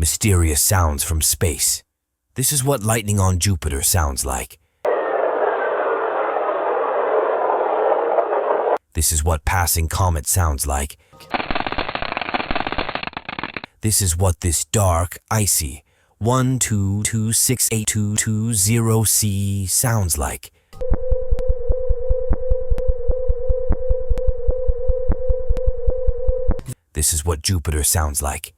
mysterious sounds from space. This is what lightning on Jupiter sounds like. This is what passing comet sounds like. This is what this dark, icy 122682220C sounds like. This is what Jupiter sounds like.